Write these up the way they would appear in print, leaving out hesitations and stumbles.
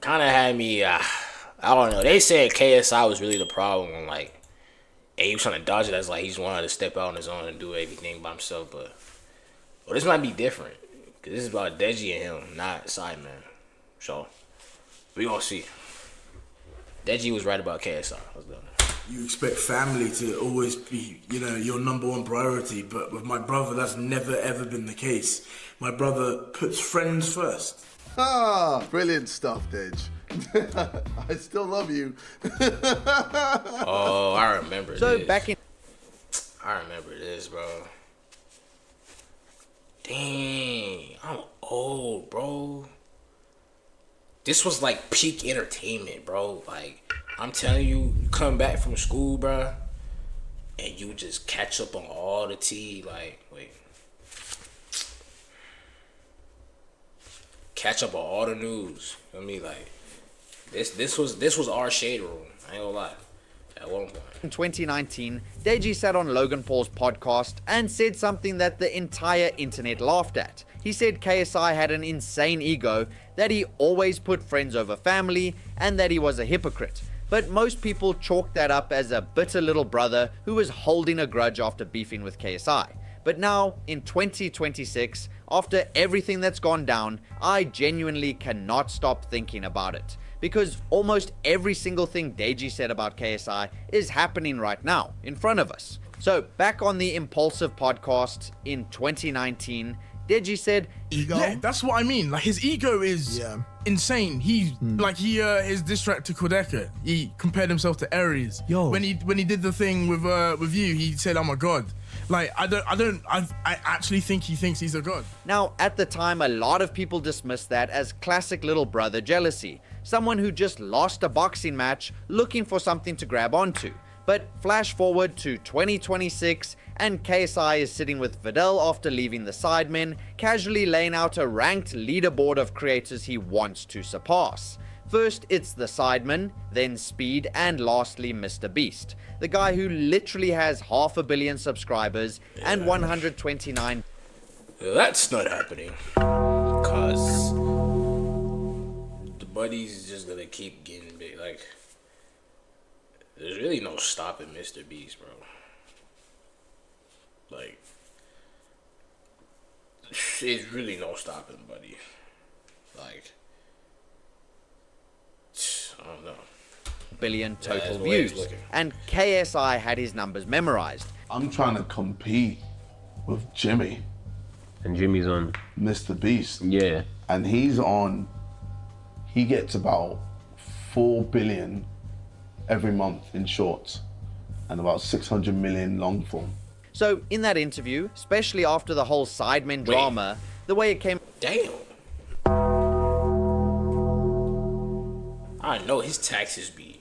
kind of had me. I don't know. They said KSI was really the problem. And, like, he was trying to dodge it as like he just wanted to step out on his own and do everything by himself. But this might be different because this is about Deji and him, not Sideman. So we gonna see. Deji was right about KSI. Let's go. You expect family to always be, your number one priority, but with my brother, that's never ever been the case. My brother puts friends first. Ah, brilliant stuff, Dej. I still love you. Oh, I remember this. So back in... I remember this, bro. Dang, I'm old, bro. This was like peak entertainment, bro. Like, I'm telling you, you come back from school, bro, and you just catch up on all the tea. Like, wait. Catch up on all the news. I mean, like, this was our shade room. I ain't gonna lie. At one point. In 2019, Deji sat on Logan Paul's podcast and said something that the entire internet laughed at. He said KSI had an insane ego, that he always put friends over family, and that he was a hypocrite. But most people chalked that up as a bitter little brother who was holding a grudge after beefing with KSI. But now, in 2026, after everything that's gone down, I genuinely cannot stop thinking about it. Because almost every single thing Deji said about KSI is happening right now, in front of us. So, back on the Impulsive podcast in 2019, Deji said, Ego? Yeah, that's what I mean. Like, his ego is insane. His diss track to Kodeka, he compared himself to Aries. Yo. When he did the thing with you, he said, "I'm a god." Like, I actually think he thinks he's a god. Now, at the time, a lot of people dismissed that as classic little brother jealousy. Someone who just lost a boxing match looking for something to grab onto. But flash forward to 2026, and KSI is sitting with Vidal after leaving the Sidemen, casually laying out a ranked leaderboard of creators he wants to surpass. First, it's the Sidemen, then Speed, and lastly, Mr. Beast. The guy who literally has 500 million subscribers and 129... That's not happening. Because the buddies is just gonna keep getting big. Like, there's really no stopping Mr. Beast, bro. Like, there's really no stopping, buddy. Like, I don't know. Billion total views, and KSI had his numbers memorized. I'm trying to compete with Jimmy. And Jimmy's on Mr. Beast. Yeah. And he gets about 4 billion every month in shorts and about 600 million long form. So in that interview, especially after the whole Sidemen drama, the way it came... Damn. I know his taxes be...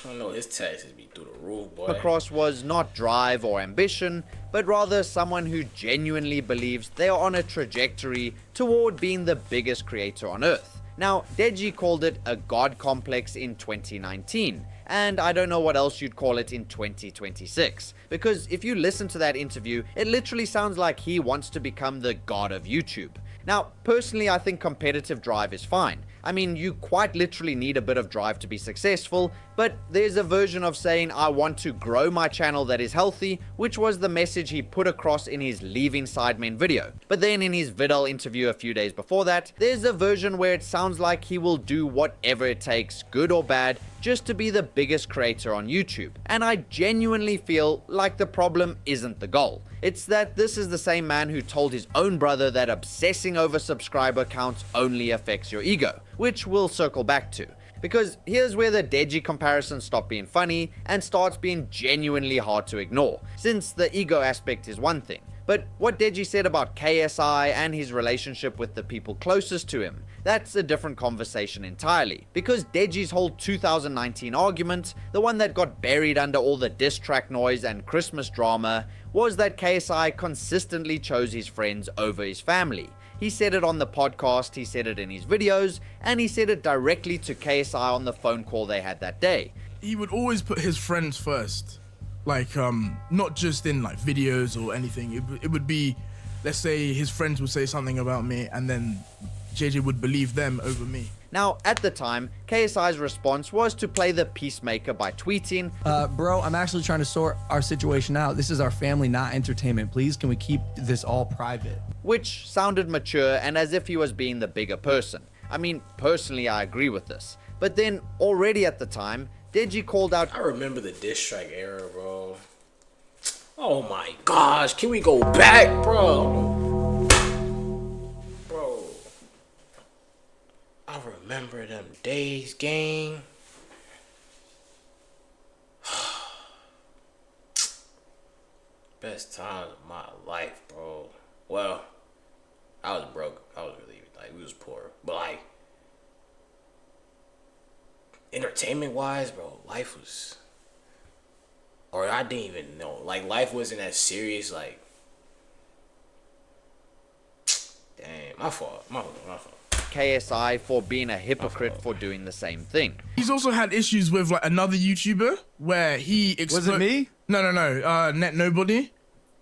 I know his taxes be through the roof, boy. Across was not drive or ambition, but rather someone who genuinely believes they are on a trajectory toward being the biggest creator on Earth. Now, Deji called it a god complex in 2019, and I don't know what else you'd call it in 2026, because if you listen to that interview, it literally sounds like he wants to become the god of YouTube. Now, personally, I think competitive drive is fine. I mean, you quite literally need a bit of drive to be successful, but there's a version of saying I want to grow my channel that is healthy, which was the message he put across in his Leaving Sidemen video. But then in his Vidal interview a few days before that, there's a version where it sounds like he will do whatever it takes, good or bad, just to be the biggest creator on YouTube. And I genuinely feel like the problem isn't the goal. It's that this is the same man who told his own brother that obsessing over subscriber counts only affects your ego, which we'll circle back to. Because here's where the Deji comparisons stop being funny and starts being genuinely hard to ignore, since the ego aspect is one thing. But what Deji said about KSI and his relationship with the people closest to him, that's a different conversation entirely. Because Deji's whole 2019 argument, the one that got buried under all the diss track noise and Christmas drama, was that KSI consistently chose his friends over his family. He said it on the podcast, he said it in his videos, and he said it directly to KSI on the phone call they had that day. He would always put his friends first. Like, not just in like videos or anything. It would be, let's say his friends would say something about me, and then JJ would believe them over me. Now, at the time, KSI's response was to play the peacemaker by tweeting, Bro, I'm actually trying to sort our situation out. This is our family, not entertainment. Please, can we keep this all private? which sounded mature and as if he was being the bigger person. I mean, personally, I agree with this. But then, already at the time, Deji called out, I remember the diss track era, bro. Oh my gosh, can we go back, bro? Bro. I remember them days, gang. Best times of my life, bro. Well, I was broke. I was really, like, we was poor. But, like, entertainment wise, bro, life was, or I didn't even know, like, life wasn't as serious. Like, damn, my fault. KSI for being a hypocrite for doing the same thing. He's also had issues with like another YouTuber where he Was it me? No. Net Nobody.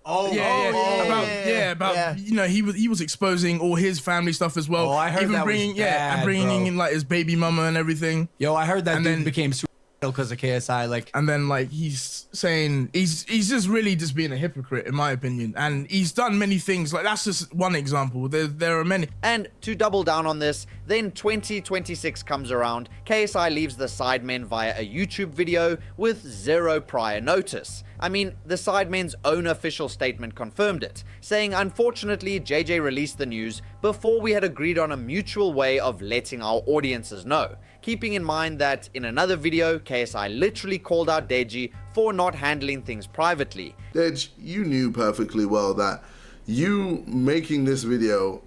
Oh, About you know, he was exposing all his family stuff as well. Oh, I heard even that bringing was bad, and bringing bro. in like his baby mama and everything. Yo, I heard that And dude then- became super because of KSI. Like, And then like he's saying he's just really just being a hypocrite in my opinion. And he's done many things. Like that's just one example. There are many. And to double down on this, then 2026 comes around, KSI leaves the Sidemen via a YouTube video with zero prior notice. I mean, the Sidemen's own official statement confirmed it, saying unfortunately JJ released the news before we had agreed on a mutual way of letting our audiences know, keeping in mind that in another video, KSI literally called out Deji for not handling things privately. Dej, you knew perfectly well that you making this video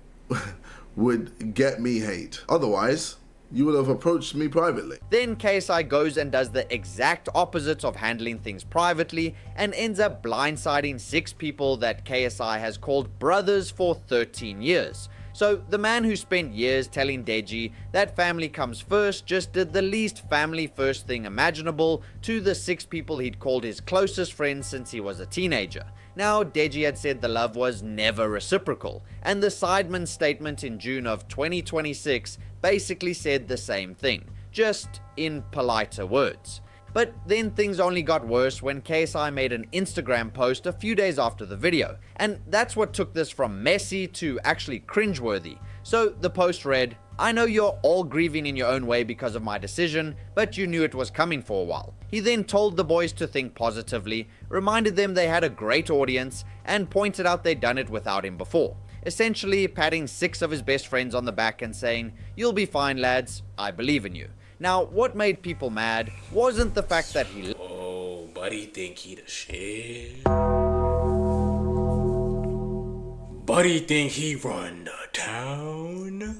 would get me hate. Otherwise, you would have approached me privately. Then KSI goes and does the exact opposite of handling things privately and ends up blindsiding 6 people that KSI has called brothers for 13 years. So the man who spent years telling Deji that family comes first just did the least family first thing imaginable to the 6 people he'd called his closest friends since he was a teenager. Now, Deji had said the love was never reciprocal, and the Sidemen's statement in June of 2026 basically said the same thing, just in politer words. But then things only got worse when KSI made an Instagram post a few days after the video, and that's what took this from messy to actually cringeworthy. So the post read, I know you're all grieving in your own way because of my decision, but you knew it was coming for a while. He then told the boys to think positively, reminded them they had a great audience, and pointed out they'd done it without him before. Essentially patting 6 of his best friends on the back and saying, you'll be fine lads, I believe in you. Now, what made people mad wasn't the fact that he Oh, buddy think he the shit. Buddy think he run the town.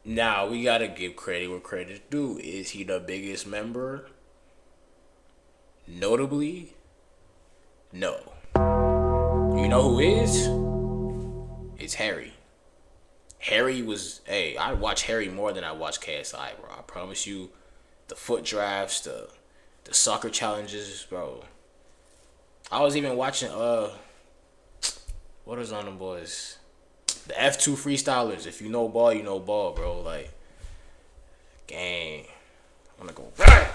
Now, we gotta give credit where credit's due. Is he the biggest member? Notably, no. You know who is? It's Harry. Harry was, hey, I watch Harry more than I watch KSI, bro. I promise you. The foot drafts, the soccer challenges, bro. I was even watching, what is on them boys? The F2 freestylers. If you know ball, you know ball, bro. Like, gang. I'm gonna go back.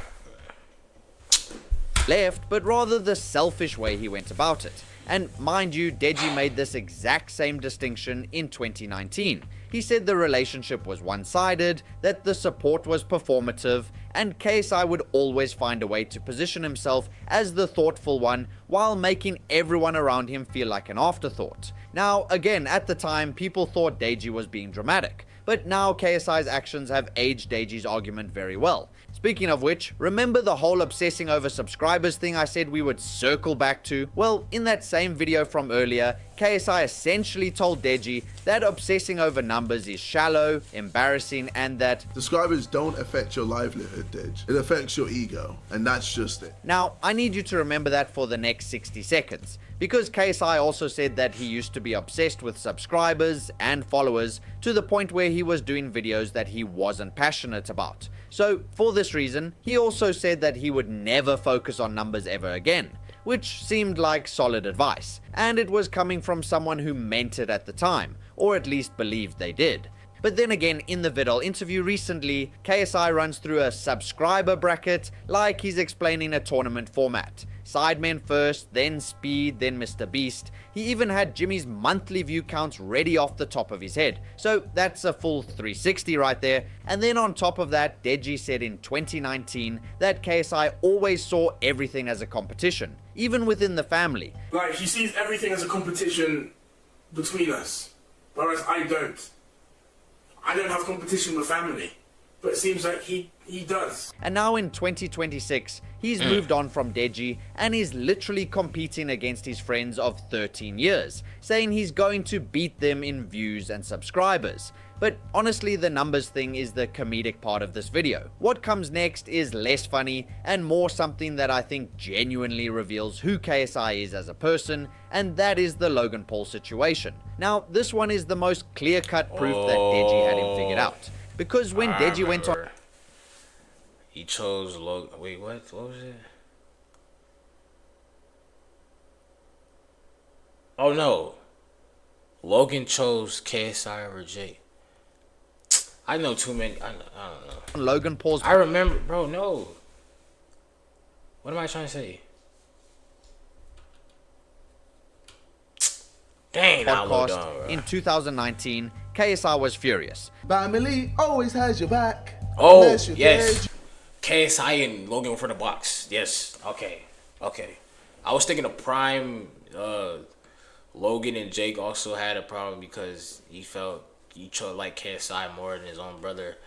left, but rather the selfish way he went about it. And mind you, Deji made this exact same distinction in 2019. He said the relationship was one-sided, that the support was performative, and KSI would always find a way to position himself as the thoughtful one while making everyone around him feel like an afterthought. Now, again, at the time, people thought Deji was being dramatic, but now KSI's actions have aged Deji's argument very well. Speaking of which, remember the whole obsessing over subscribers thing I said we would circle back to? Well, in that same video from earlier, KSI essentially told Deji that obsessing over numbers is shallow, embarrassing, and that Subscribers don't affect your livelihood, Dej. It affects your ego, and that's just it. Now, I need you to remember that for the next 60 seconds, because KSI also said that he used to be obsessed with subscribers and followers to the point where he was doing videos that he wasn't passionate about. So, for this reason, he also said that he would never focus on numbers ever again, which seemed like solid advice, and it was coming from someone who meant it at the time, or at least believed they did. But then again, in the Vidal interview recently, KSI runs through a subscriber bracket like he's explaining a tournament format. Sidemen first, then Speed, then Mr. Beast. He even had Jimmy's monthly view counts ready off the top of his head. So that's a full 360 right there. And then on top of that, Deji said in 2019 that KSI always saw everything as a competition, even within the family. Like, he sees everything as a competition between us, whereas I don't. I don't have competition with family, but it seems like he does. And now in 2026, he's moved on from Deji and is literally competing against his friends of 13 years, saying he's going to beat them in views and subscribers. But honestly, the numbers thing is the comedic part of this video. What comes next is less funny and more something that I think genuinely reveals who KSI is as a person, and that is the Logan Paul situation. Now, this one is the most clear-cut proof that Deji had him figured out. Because when Deji went on... He chose Logan. Wait, what? What was it? Oh no. Logan chose KSI over Jay. I know too many. I don't know. Logan Paul's... I remember, bro. No. What am I trying to say? Dang, I looked podcast down, bro. in 2019, KSI was furious. Family always has your back. Oh, Unless you're yes. dead. KSI and Logan were for the box. Yes. Okay. I was thinking of Prime. Logan and Jake also had a problem because he felt he chose like KSI more than his own brother.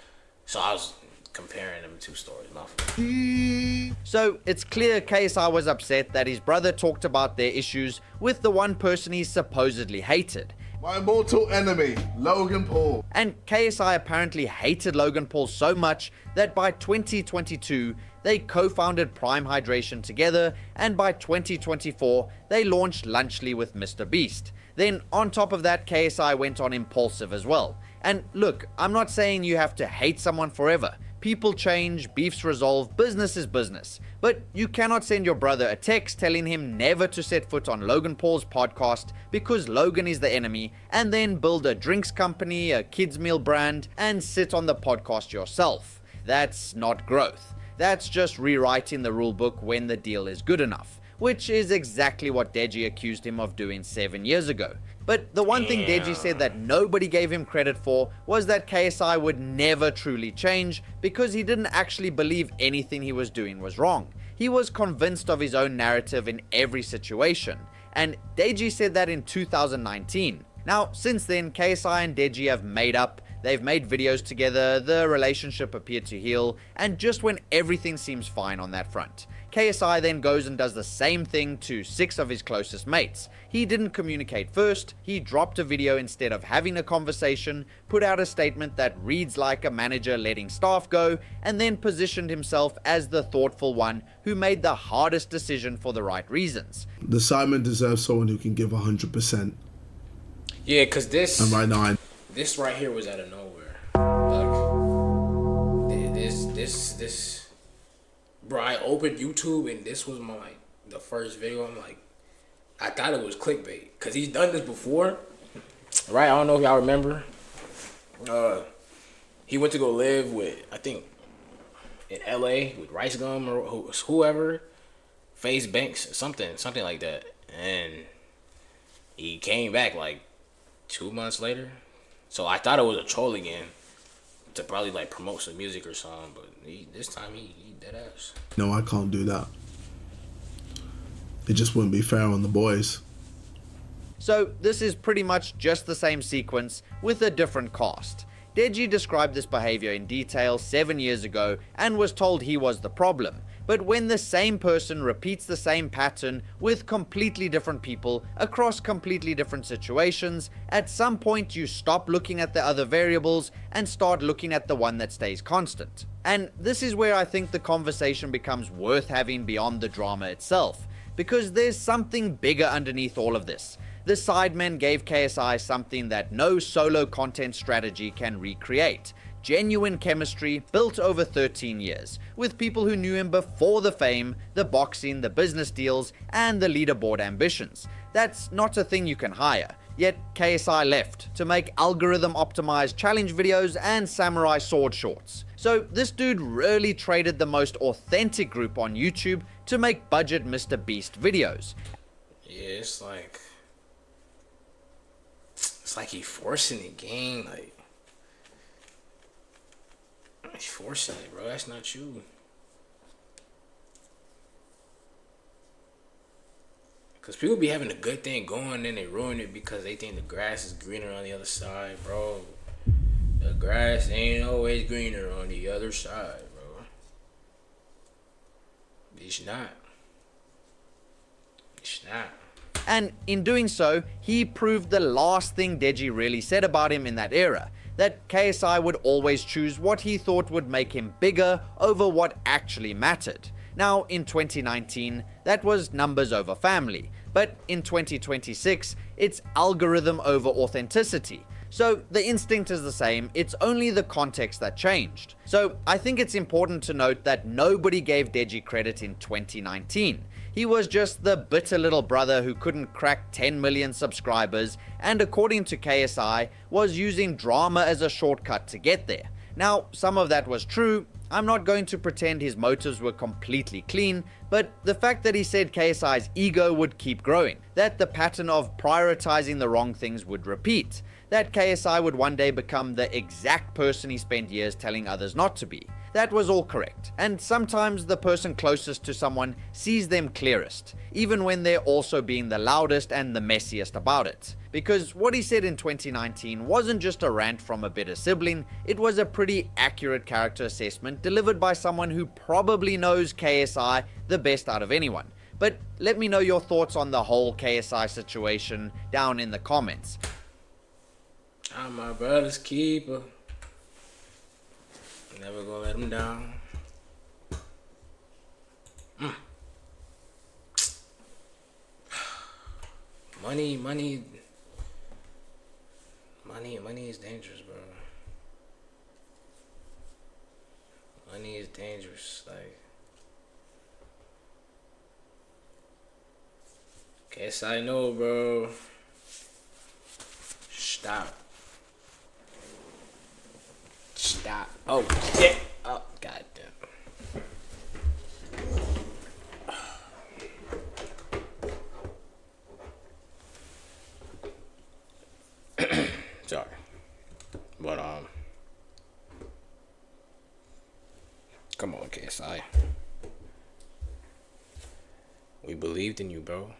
So I was comparing them two stories. My fault. So it's clear KSI was upset that his brother talked about their issues with the one person he supposedly hated. My mortal enemy, Logan Paul. And KSI apparently hated Logan Paul so much that by 2022, they co-founded Prime Hydration together, and by 2024, they launched Lunchly with Mr. Beast. Then on top of that, KSI went on Impulsive as well. And look, I'm not saying you have to hate someone forever. People change, beefs resolve, business is business. But you cannot send your brother a text telling him never to set foot on Logan Paul's podcast because Logan is the enemy, and then build a drinks company, a kids meal brand, and sit on the podcast yourself. That's not growth. That's just rewriting the rulebook when the deal is good enough, which is exactly what Deji accused him of doing 7 years ago. But the one thing Deji said that nobody gave him credit for was that KSI would never truly change because he didn't actually believe anything he was doing was wrong. He was convinced of his own narrative in every situation. And Deji said that in 2019. Now, since then, KSI and Deji have made up, they've made videos together, the relationship appeared to heal, and just when everything seems fine on that front, KSI then goes and does the same thing to 6 of his closest mates. He didn't communicate first, he dropped a video instead of having a conversation, put out a statement that reads like a manager letting staff go, and then positioned himself as the thoughtful one who made the hardest decision for the right reasons. The Simon deserves someone who can give 100%. Yeah, cause this. And right now, This right here was out of nowhere. Like this. Bro, I opened YouTube and this was my the first video. I'm like, I thought it was clickbait because he's done this before, right? I don't know if y'all remember. He went to go live with, I think, in LA with Rice Gum or whoever, FaZe Banks, something like that, and he came back like 2 months later. So I thought it was a troll again to probably like promote some music or something, but this time he dead ass. no, I can't do that. It just wouldn't be fair on the boys. So this is pretty much just the same sequence with a different cast. Deji described this behavior in detail 7 years ago and was told he was the problem. But when the same person repeats the same pattern with completely different people across completely different situations, at some point you stop looking at the other variables and start looking at the one that stays constant. And this is where I think the conversation becomes worth having beyond the drama itself, because there's something bigger underneath all of this. The Sidemen gave KSI something that no solo content strategy can recreate. genuine chemistry built over 13 years, with people who knew him before the fame, the boxing, the business deals, and the leaderboard ambitions. That's not a thing you can hire. Yet KSI left to make algorithm-optimized challenge videos and samurai sword shorts. So this dude really traded the most authentic group on YouTube to make budget Mr. Beast videos. Yeah, it's like he forcing the game, like he's forcing it, bro. That's not you. Cause people be having a good thing going, then they ruin it because they think the grass is greener on the other side, bro. The grass ain't always greener on the other side, bro. It's not. It's not. And in doing so, he proved the last thing Deji really said about him in that era, that KSI would always choose what he thought would make him bigger over what actually mattered. Now, in 2019, that was numbers over family, but in 2026, it's algorithm over authenticity. So the instinct is the same, it's only the context that changed. So I think it's important to note that nobody gave Deji credit in 2019. He was just the bitter little brother who couldn't crack 10 million subscribers, and according to KSI, was using drama as a shortcut to get there. Now, some of that was true. I'm not going to pretend his motives were completely clean, but the fact that he said KSI's ego would keep growing, that the pattern of prioritizing the wrong things would repeat, that KSI would one day become the exact person he spent years telling others not to be. That was all correct, and sometimes the person closest to someone sees them clearest, even when they're also being the loudest and the messiest about it. Because what he said in 2019 wasn't just a rant from a bitter sibling, it was a pretty accurate character assessment delivered by someone who probably knows KSI the best out of anyone. But let me know your thoughts on the whole KSI situation down in the comments. I'm my brother's keeper. Never gonna let him down. Money is dangerous, bro. Money is dangerous. Like, guess I know, bro. Stop. Oh, shit. Oh, goddamn. Sorry. But, come on, KSI. We believed in you, bro.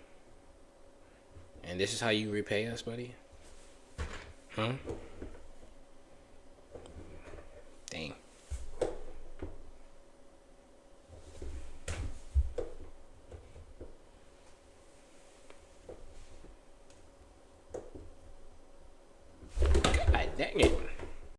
And this is how you repay us, buddy? Huh? Dang. God dang it.